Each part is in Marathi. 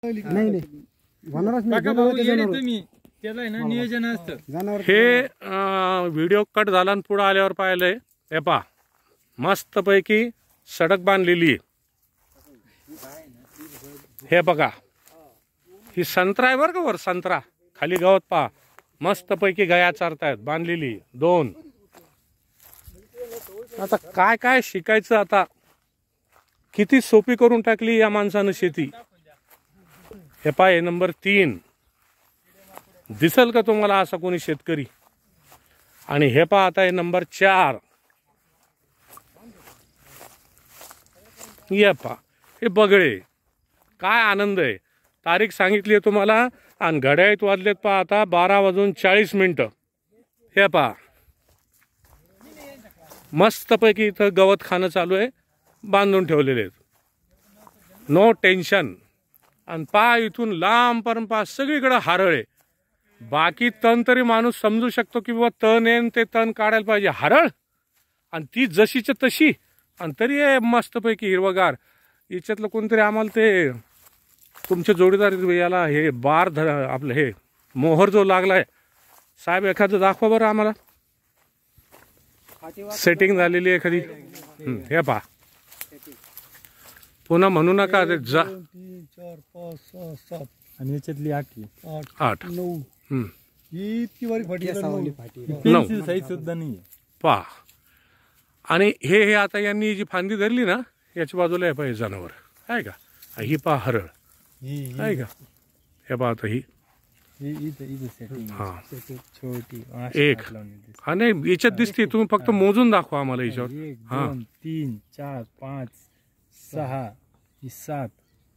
नाही नाही वनराज नाही, काका भाऊ जनावरं ते येडे जनावरं. तुम्ही त्याला आहे ना नियोजन असतं. जनावरं हे व्हिडिओ कट झाला आणि पुढे आल्यावर पाहिलंय हे पा मस्तपैकी सडक बांधलेली आहे. हे बघा ही संत्रा आहे बरं का, वर संत्रा खाली गवत पा मस्तपैकी गाया चारतायत बांधलेली दोन. आता काय काय शिकायचं, आता किती सोपी करून टाकली या माणसानं शेती. हे पाय नंबर 3 दिसल का तुम्हाला असा कोणी शेतकरी. आणि हे पहा आता हे नंबर 4 हे पहा हे बगळे. काय आनंद आहे. तारीख सांगितली आहे तुम्हाला आणि घड्याळीत वाजलेत पहा आता 12:40. हे पहा मस्तपैकी इथं गवत खाणं चालू आहे, बांधून ठेवलेले आहेत. No tension. आणि पा इथून लांबपर्यंत पा सगळीकडे हारळ आहे. बाकी तण तरी माणूस समजू शकतो की बाबा तण येईन ते तण काढायला पाहिजे. हारळ आणि ती जशीच्या तशी आणि तरी मस्तपैकी हिरवगार. याच्यातलं कोणतरी आम्हाला ते तुमचे जोडीदार याला हे बार आपलं हे मोहर जो लागलाय साहेब एखादं दाखवा बरं आम्हाला. सेटिंग झालेली आहे एखादी. हे पहा पुन्हा म्हणू नका ते 3 4 5 6 7 आणि याच्यातली 8 9 ही इतकी वारी फाटी आहे, 9 साईज सुद्धा नाही. पहा. आणि हे आता यांनी जी फांदी धरली ना याच्या बाजूला हे पाहिजे जनावर आहे का. ही पहा हरळ आहे का. हे पहा आता ही हा छोटी 1 हा नाही याच्यात दिसते. तुम्ही फक्त मोजून दाखवा आम्हाला याच्यावर. 1 2 3 4 5 6 7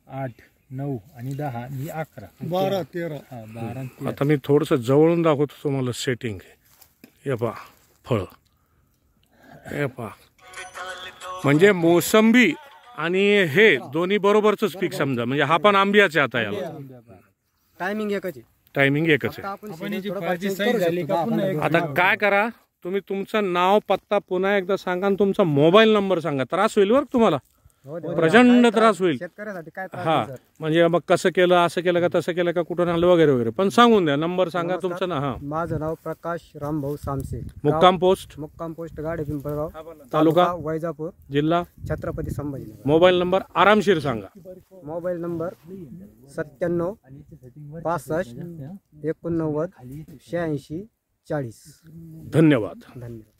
8 9 आणि 10 आणि 11 12 13 12. आता मी थोडस जवळून दाखवतो तुम्हाला सेटिंग. हे पहा फळ. हे पहा म्हणजे मोसंबी आणि हे दोन्ही बरोबरच पीक समजा. म्हणजे हा पण आंब्याचे आता याला टायमिंग एकच आहे. टायमिंग एकच आहे. आपण याची फारची साईज झाली का पुन्हा एक आता काय करा तुम्ही तुमचं नाव पत्ता पुन्हा एकदा सांगा आणि तुमचा मोबाईल नंबर सांगा. त्रास होईल बरं तुम्हाला, प्रचंड त्रास होईल. शेतकऱ्यासाठी काय त्रास हा नाही, सर. म्हणजे मग कसं केलं असं केलं का तसं केलं का कुठून आलं वगैरे वगैरे पण सांगून द्या. नंबर सांगा तुमचं ना. हा माझं नाव प्रकाश रामभाऊ सामसे, मुक्काम पोस्ट मुक्काम पोस्ट गाडे पिंपळगाव, तालुका वैजापूर, जिल्हा छत्रपती संभाजीनगर. मोबाईल नंबर आरामशीर सांगा. Mobile number 97 65 89 86 40. धन्यवाद. धन्यवाद.